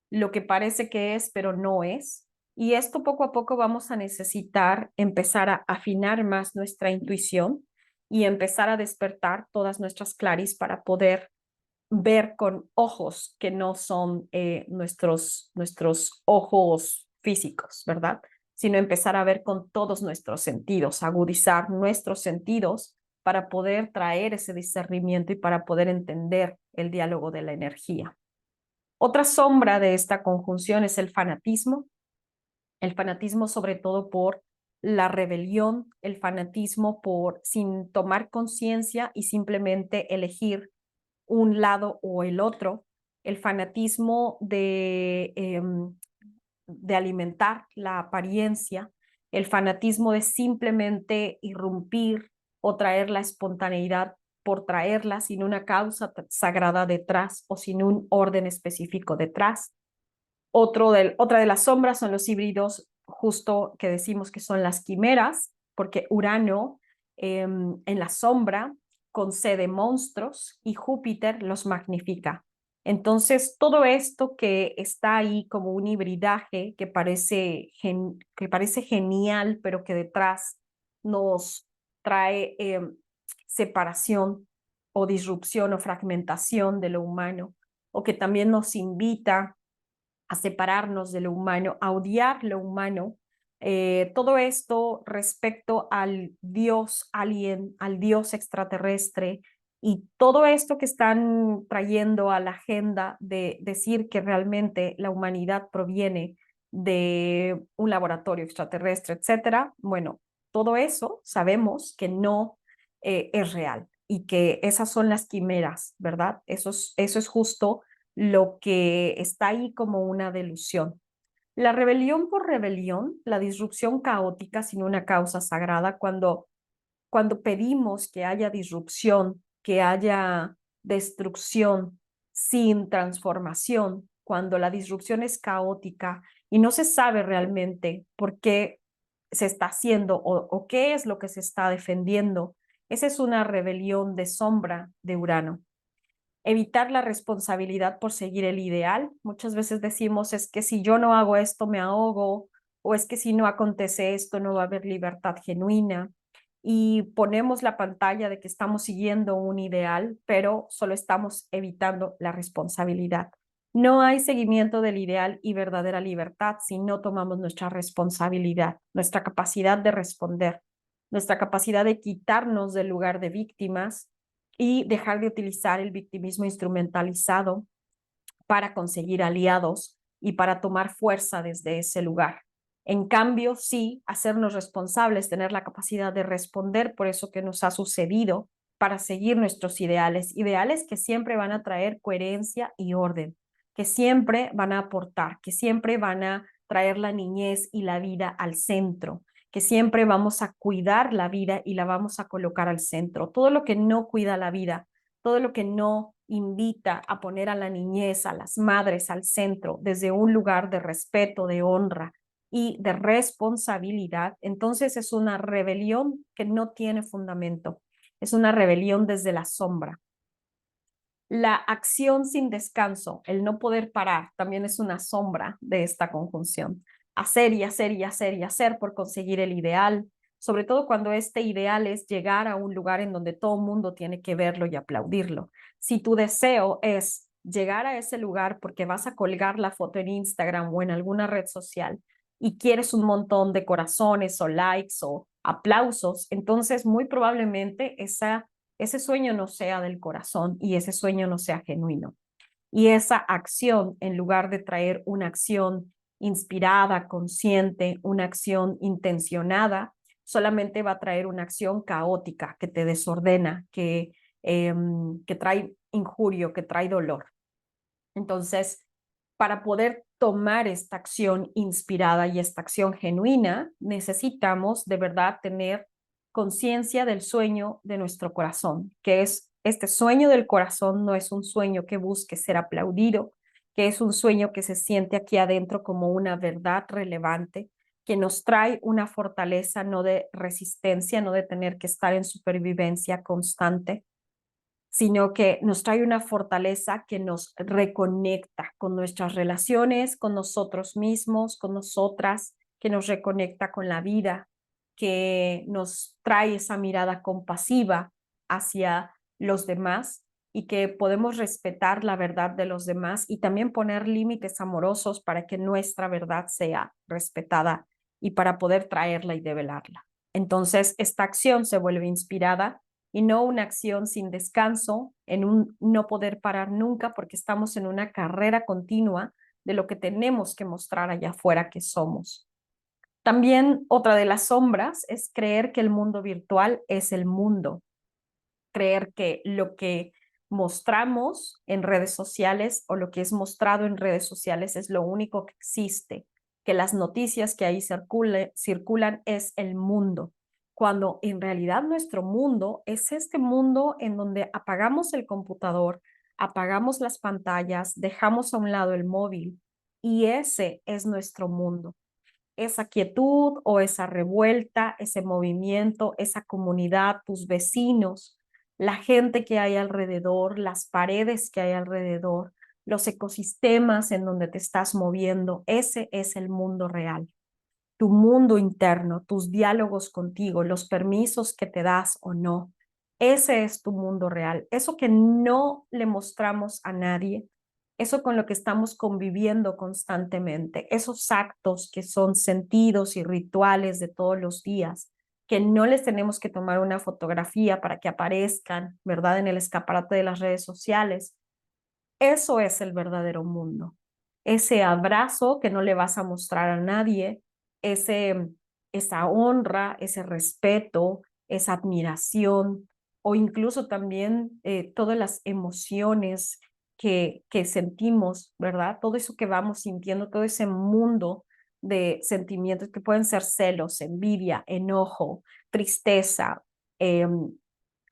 lo que parece que es, pero no es. Y esto poco a poco vamos a necesitar empezar a afinar más nuestra intuición y empezar a despertar todas nuestras claris para poder ver con ojos que no son nuestros ojos físicos, ¿verdad? Sino empezar a ver con todos nuestros sentidos, agudizar nuestros sentidos para poder traer ese discernimiento y para poder entender el diálogo de la energía. Otra sombra de esta conjunción es el fanatismo sobre todo por la rebelión, el fanatismo por sin tomar conciencia y simplemente elegir un lado o el otro, el fanatismo de alimentar la apariencia, el fanatismo de simplemente irrumpir o traer la espontaneidad por traerla sin una causa sagrada detrás o sin un orden específico detrás. Otra de las sombras son los híbridos, justo que decimos que son las quimeras, porque Urano en la sombra concede monstruos y Júpiter los magnifica. Entonces, todo esto que está ahí como un hibridaje que parece genial, pero que detrás nos trae separación o disrupción o fragmentación de lo humano, o que también nos invita a separarnos de lo humano, a odiar lo humano. Todo esto respecto al Dios alien, al Dios extraterrestre y todo esto que están trayendo a la agenda de decir que realmente la humanidad proviene de un laboratorio extraterrestre, etcétera. Bueno, todo eso sabemos que no es real y que esas son las quimeras, ¿verdad? Eso es justo lo que está ahí como una delusión. La rebelión por rebelión, la disrupción caótica sin una causa sagrada, cuando pedimos que haya disrupción, que haya destrucción sin transformación, cuando la disrupción es caótica y no se sabe realmente por qué se está haciendo o qué es lo que se está defendiendo, esa es una rebelión de sombra de Urano. Evitar la responsabilidad por seguir el ideal. Muchas veces decimos, es que si yo no hago esto me ahogo, o es que si no acontece esto no va a haber libertad genuina. Y ponemos la pantalla de que estamos siguiendo un ideal, pero solo estamos evitando la responsabilidad. No hay seguimiento del ideal y verdadera libertad si no tomamos nuestra responsabilidad, nuestra capacidad de responder, nuestra capacidad de quitarnos del lugar de víctimas y dejar de utilizar el victimismo instrumentalizado para conseguir aliados y para tomar fuerza desde ese lugar. En cambio, sí, hacernos responsables, tener la capacidad de responder por eso que nos ha sucedido para seguir nuestros ideales, ideales que siempre van a traer coherencia y orden, que siempre van a aportar, que siempre van a traer la niñez y la vida al centro, que siempre vamos a cuidar la vida y la vamos a colocar al centro. Todo lo que no cuida la vida, todo lo que no invita a poner a la niñez, a las madres al centro desde un lugar de respeto, de honra y de responsabilidad, entonces es una rebelión que no tiene fundamento, es una rebelión desde la sombra. La acción sin descanso, el no poder parar, también es una sombra de esta conjunción. Hacer y hacer y hacer y hacer por conseguir el ideal, sobre todo cuando este ideal es llegar a un lugar en donde todo el mundo tiene que verlo y aplaudirlo. Si tu deseo es llegar a ese lugar porque vas a colgar la foto en Instagram o en alguna red social y quieres un montón de corazones o likes o aplausos, entonces muy probablemente ese sueño no sea del corazón y ese sueño no sea genuino. Y esa acción, en lugar de traer una acción inspirada, consciente, una acción intencionada, solamente va a traer una acción caótica que te desordena, que trae injurio, que trae dolor. Entonces, para poder tomar esta acción inspirada y esta acción genuina, necesitamos de verdad tener conciencia del sueño de nuestro corazón, que es este sueño del corazón no es un sueño que busque ser aplaudido, que es un sueño que se siente aquí adentro como una verdad relevante, que nos trae una fortaleza no de resistencia, no de tener que estar en supervivencia constante, sino que nos trae una fortaleza que nos reconecta con nuestras relaciones, con nosotros mismos, con nosotras, que nos reconecta con la vida, que nos trae esa mirada compasiva hacia los demás y que podemos respetar la verdad de los demás y también poner límites amorosos para que nuestra verdad sea respetada y para poder traerla y develarla. Entonces, esta acción se vuelve inspirada y no una acción sin descanso, en un no poder parar nunca porque estamos en una carrera continua de lo que tenemos que mostrar allá afuera que somos. También otra de las sombras es creer que el mundo virtual es el mundo, creer que lo que mostramos en redes sociales o lo que es mostrado en redes sociales es lo único que existe, que las noticias que ahí circulan es el mundo, cuando en realidad nuestro mundo es este mundo en donde apagamos el computador, apagamos las pantallas, dejamos a un lado el móvil y ese es nuestro mundo. Esa quietud o esa revuelta, ese movimiento, esa comunidad, tus vecinos, la gente que hay alrededor, las paredes que hay alrededor, los ecosistemas en donde te estás moviendo, ese es el mundo real. Tu mundo interno, tus diálogos contigo, los permisos que te das o no. Ese es tu mundo real. Eso que no le mostramos a nadie, eso con lo que estamos conviviendo constantemente, esos actos que son sentidos y rituales de todos los días, que no les tenemos que tomar una fotografía para que aparezcan, ¿verdad? En el escaparate de las redes sociales. Eso es el verdadero mundo. Ese abrazo que no le vas a mostrar a nadie, ese, esa honra, ese respeto, esa admiración o incluso también todas las emociones que sentimos, ¿verdad? Todo eso que vamos sintiendo, todo ese mundo de sentimientos que pueden ser celos, envidia, enojo, tristeza,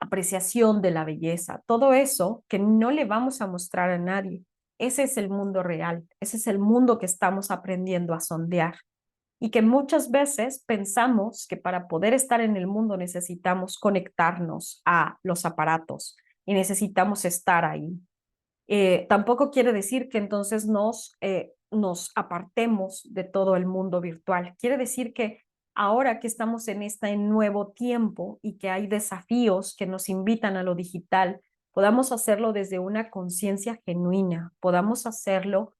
apreciación de la belleza, todo eso que no le vamos a mostrar a nadie. Ese es el mundo real, ese es el mundo que estamos aprendiendo a sondear y que muchas veces pensamos que para poder estar en el mundo necesitamos conectarnos a los aparatos y necesitamos estar ahí. Tampoco quiere decir que entonces nos apartemos de todo el mundo virtual. Quiere decir que ahora que estamos en este nuevo tiempo y que hay desafíos que nos invitan a lo digital, podamos hacerlo desde una conciencia genuina, podamos hacerlo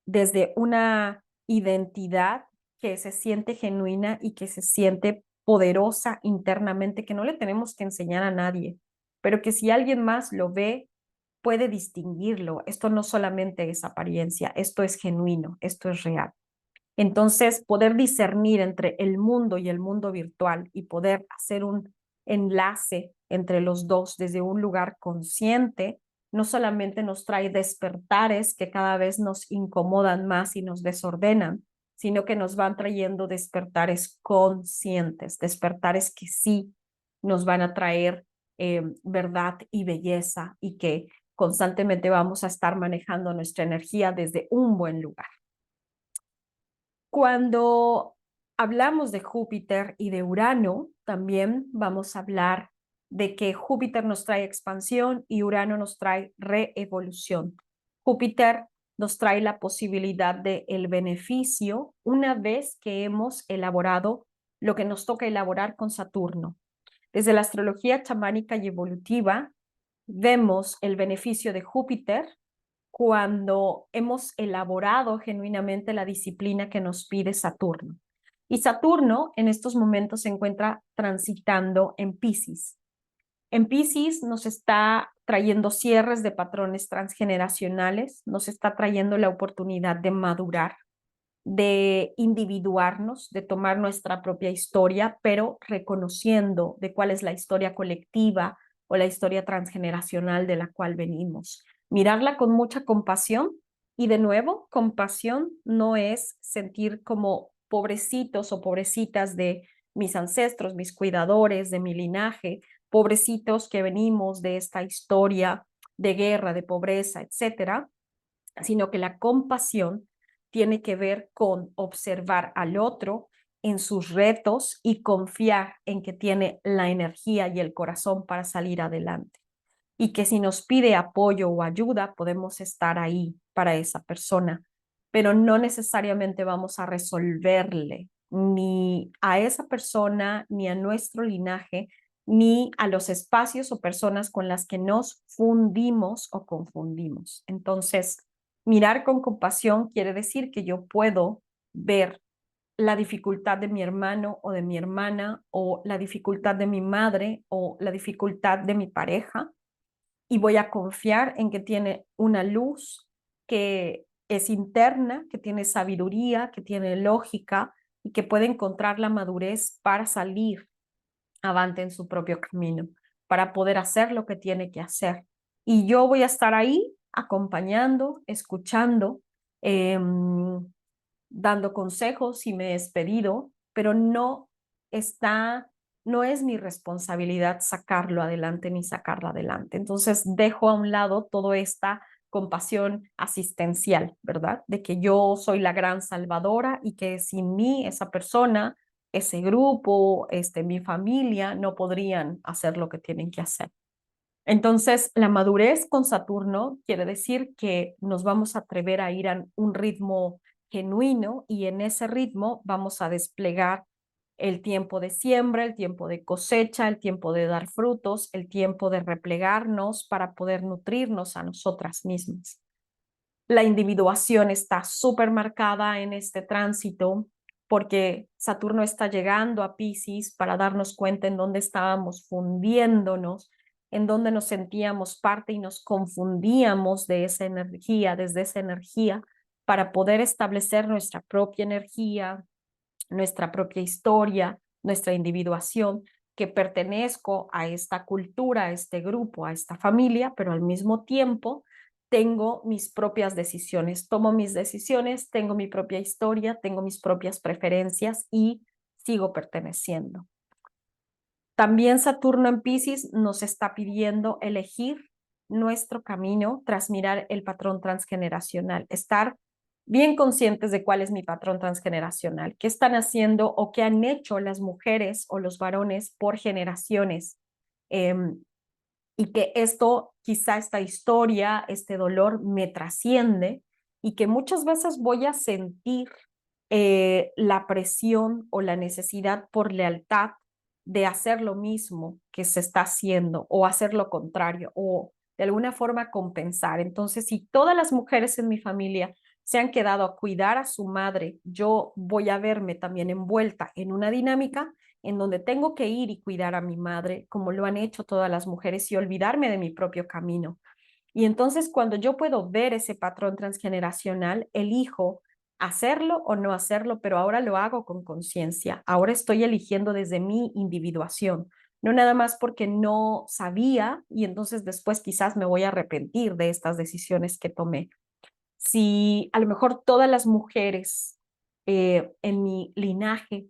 desde una identidad que se siente genuina y que se siente poderosa internamente, que no le tenemos que enseñar a nadie, pero que si alguien más lo ve, puede distinguirlo. Esto no solamente es apariencia, esto es genuino, esto es real. Entonces, poder discernir entre el mundo y el mundo virtual y poder hacer un enlace entre los dos desde un lugar consciente, no solamente nos trae despertares que cada vez nos incomodan más y nos desordenan, sino que nos van trayendo despertares conscientes, despertares que sí nos van a traer verdad y belleza y que constantemente vamos a estar manejando nuestra energía desde un buen lugar. Cuando hablamos de Júpiter y de Urano, también vamos a hablar de que Júpiter nos trae expansión y Urano nos trae reevolución. Júpiter nos trae la posibilidad de el beneficio una vez que hemos elaborado lo que nos toca elaborar con Saturno. Desde la astrología chamánica y evolutiva, vemos el beneficio de Júpiter cuando hemos elaborado genuinamente la disciplina que nos pide Saturno. Y Saturno en estos momentos se encuentra transitando en Piscis. En Piscis nos está trayendo cierres de patrones transgeneracionales, nos está trayendo la oportunidad de madurar, de individuarnos, de tomar nuestra propia historia, pero reconociendo de cuál es la historia colectiva o la historia transgeneracional de la cual venimos. Mirarla con mucha compasión y de nuevo, compasión no es sentir como pobrecitos o pobrecitas de mis ancestros, mis cuidadores, de mi linaje, pobrecitos que venimos de esta historia de guerra, de pobreza, etcétera, sino que la compasión tiene que ver con observar al otro en sus retos y confiar en que tiene la energía y el corazón para salir adelante. Y que si nos pide apoyo o ayuda, podemos estar ahí para esa persona, pero no necesariamente vamos a resolverle ni a esa persona, ni a nuestro linaje, ni a los espacios o personas con las que nos fundimos o confundimos. Entonces, mirar con compasión quiere decir que yo puedo ver la dificultad de mi hermano o de mi hermana, o la dificultad de mi madre o la dificultad de mi pareja, y voy a confiar en que tiene una luz que es interna, que tiene sabiduría, que tiene lógica y que puede encontrar la madurez para salir avante en su propio camino, para poder hacer lo que tiene que hacer. Y yo voy a estar ahí acompañando, escuchando, eh, dando consejos si me es pedido, pero está, no es mi responsabilidad sacarlo adelante ni sacarla adelante. Entonces dejo a un lado toda esta compasión asistencial, ¿verdad? De que yo soy la gran salvadora y que sin mí esa persona, ese grupo, mi familia no podrían hacer lo que tienen que hacer. Entonces, la madurez con Saturno quiere decir que nos vamos a atrever a ir a un ritmo genuino y en ese ritmo vamos a desplegar el tiempo de siembra, el tiempo de cosecha, el tiempo de dar frutos, el tiempo de replegarnos para poder nutrirnos a nosotras mismas. La individuación está súper marcada en este tránsito porque Saturno está llegando a Piscis para darnos cuenta en dónde estábamos fundiéndonos, en dónde nos sentíamos parte y nos confundíamos de esa energía, desde esa energía, para poder establecer nuestra propia energía, nuestra propia historia, nuestra individuación, que pertenezco a esta cultura, a este grupo, a esta familia, pero al mismo tiempo tengo mis propias decisiones, tomo mis decisiones, tengo mi propia historia, tengo mis propias preferencias y sigo perteneciendo. También Saturno en Piscis nos está pidiendo elegir nuestro camino tras mirar el patrón transgeneracional, estar bien conscientes de cuál es mi patrón transgeneracional, qué están haciendo o qué han hecho las mujeres o los varones por generaciones. Y que esto, quizá esta historia, este dolor me trasciende y que muchas veces voy a sentir la presión o la necesidad por lealtad de hacer lo mismo que se está haciendo o hacer lo contrario o de alguna forma compensar. Entonces, si todas las mujeres en mi familia se han quedado a cuidar a su madre, yo voy a verme también envuelta en una dinámica en donde tengo que ir y cuidar a mi madre, como lo han hecho todas las mujeres, y olvidarme de mi propio camino. Y entonces cuando yo puedo ver ese patrón transgeneracional, elijo hacerlo o no hacerlo, pero ahora lo hago con conciencia. Ahora estoy eligiendo desde mi individuación, no nada más porque no sabía y entonces después quizás me voy a arrepentir de estas decisiones que tomé. Si a lo mejor todas las mujeres en mi linaje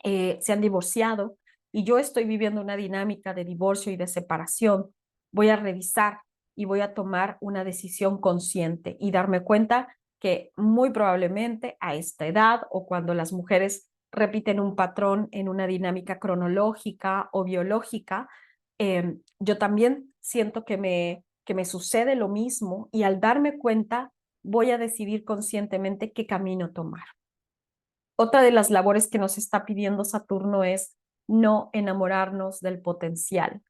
se han divorciado y yo estoy viviendo una dinámica de divorcio y de separación, voy a revisar y voy a tomar una decisión consciente y darme cuenta que muy probablemente a esta edad o cuando las mujeres repiten un patrón en una dinámica cronológica o biológica, yo también siento que me sucede lo mismo y al darme cuenta voy a decidir conscientemente qué camino tomar. Otra de las labores que nos está pidiendo Saturno es no enamorarnos del potencial,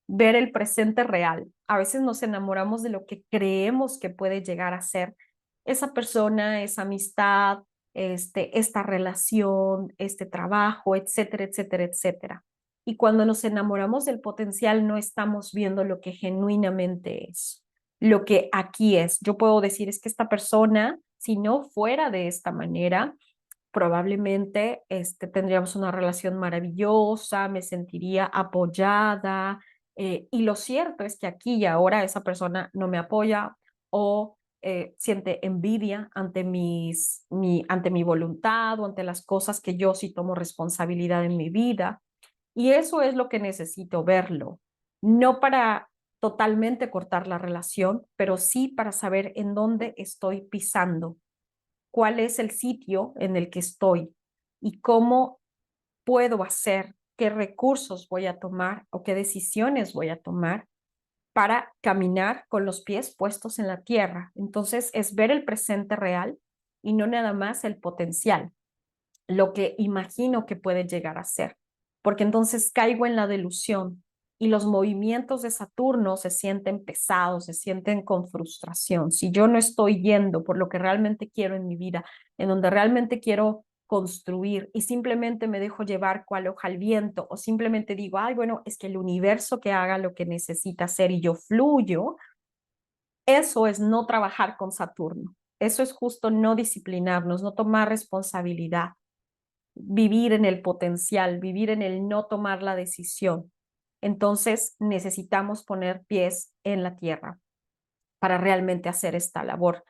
ver el presente real. A veces nos enamoramos de lo que creemos que puede llegar a ser esa persona, esa amistad, esta relación, este trabajo, etcétera, etcétera, etcétera. Y cuando nos enamoramos del potencial, no estamos viendo lo que genuinamente es, lo que aquí es. Yo puedo decir, es que esta persona, si no fuera de esta manera, probablemente tendríamos una relación maravillosa, me sentiría apoyada, y lo cierto es que aquí y ahora esa persona no me apoya o siente envidia ante ante mi voluntad o ante las cosas que yo sí tomo responsabilidad en mi vida. Y eso es lo que necesito verlo, no para totalmente cortar la relación, pero sí para saber en dónde estoy pisando, cuál es el sitio en el que estoy y cómo puedo hacer, qué recursos voy a tomar o qué decisiones voy a tomar para caminar con los pies puestos en la tierra. Entonces es ver el presente real y no nada más el potencial, lo que imagino que puede llegar a ser, porque entonces caigo en la delusión y los movimientos de Saturno se sienten pesados, se sienten con frustración. Si yo no estoy yendo por lo que realmente quiero en mi vida, en donde realmente quiero construir y simplemente me dejo llevar cual hoja al viento o simplemente digo, ay, bueno, es que el universo que haga lo que necesita hacer y yo fluyo, eso es no trabajar con Saturno. Eso es justo no disciplinarnos, no tomar responsabilidad, vivir en el potencial, vivir en el no tomar la decisión. Entonces necesitamos poner pies en la tierra para realmente hacer esta labor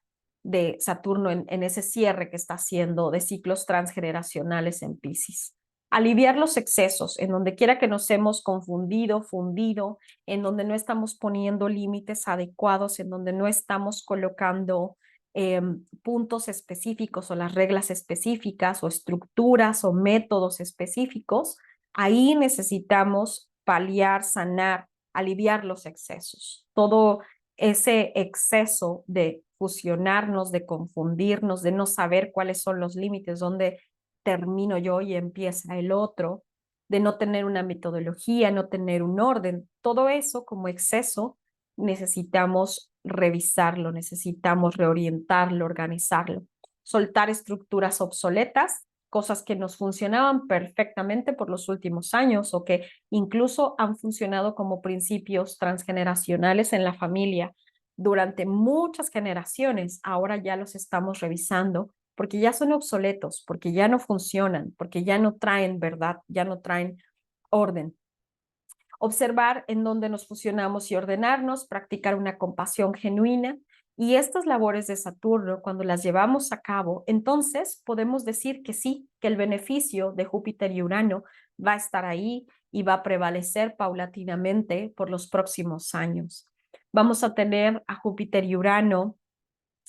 de Saturno en ese cierre que está haciendo de ciclos transgeneracionales en Piscis. Aliviar los excesos, en donde quiera que nos hemos confundido, fundido, en donde no estamos poniendo límites adecuados, en donde no estamos colocando puntos específicos o las reglas específicas o estructuras o métodos específicos, ahí necesitamos paliar, sanar, aliviar los excesos. Todo ese exceso de fusionarnos, de confundirnos, de no saber cuáles son los límites, dónde termino yo y empieza el otro, de no tener una metodología, no tener un orden, todo eso como exceso necesitamos revisarlo, necesitamos reorientarlo, organizarlo, soltar estructuras obsoletas, cosas que nos funcionaban perfectamente por los últimos años o que incluso han funcionado como principios transgeneracionales en la familia durante muchas generaciones. Ahora ya los estamos revisando porque ya son obsoletos, porque ya no funcionan, porque ya no traen verdad, ya no traen orden. Observar en dónde nos fusionamos y ordenarnos, practicar una compasión genuina. Y estas labores de Saturno, cuando las llevamos a cabo, entonces podemos decir que sí, que el beneficio de Júpiter y Urano va a estar ahí y va a prevalecer paulatinamente por los próximos años. Vamos a tener a Júpiter y Urano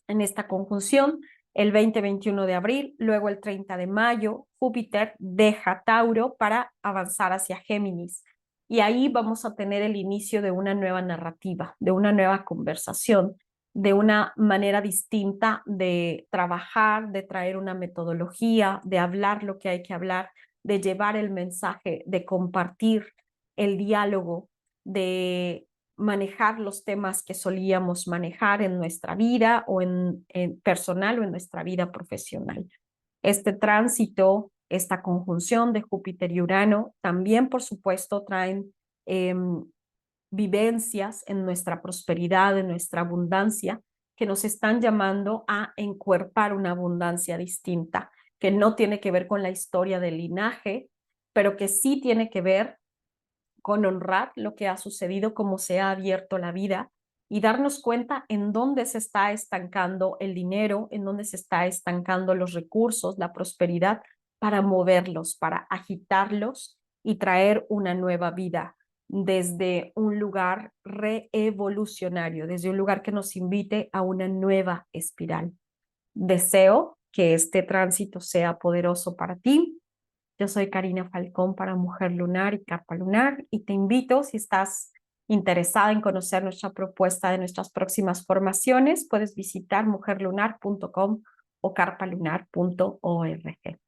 en esta conjunción el 20-21 de abril, luego el 30 de mayo, Júpiter deja Tauro para avanzar hacia Géminis. Y ahí vamos a tener el inicio de una nueva narrativa, de una nueva conversación, de una manera distinta de trabajar, de traer una metodología, de hablar lo que hay que hablar, de llevar el mensaje, de compartir el diálogo, de manejar los temas que solíamos manejar en nuestra vida o en personal o en nuestra vida profesional. Este tránsito, esta conjunción de Júpiter y Urano, también por supuesto traen vivencias en nuestra prosperidad, en nuestra abundancia, que nos están llamando a encuerpar una abundancia distinta, que no tiene que ver con la historia del linaje, pero que sí tiene que ver con honrar lo que ha sucedido, cómo se ha abierto la vida y darnos cuenta en dónde se está estancando el dinero, en dónde se está estancando los recursos, la prosperidad, para moverlos, para agitarlos y traer una nueva vida desde un lugar reevolucionario, desde un lugar que nos invite a una nueva espiral. Deseo que este tránsito sea poderoso para ti. Yo soy Karina Falcón para Mujer Lunar y Carpa Lunar y te invito, si estás interesada en conocer nuestra propuesta de nuestras próximas formaciones, puedes visitar mujerlunar.com o carpalunar.org.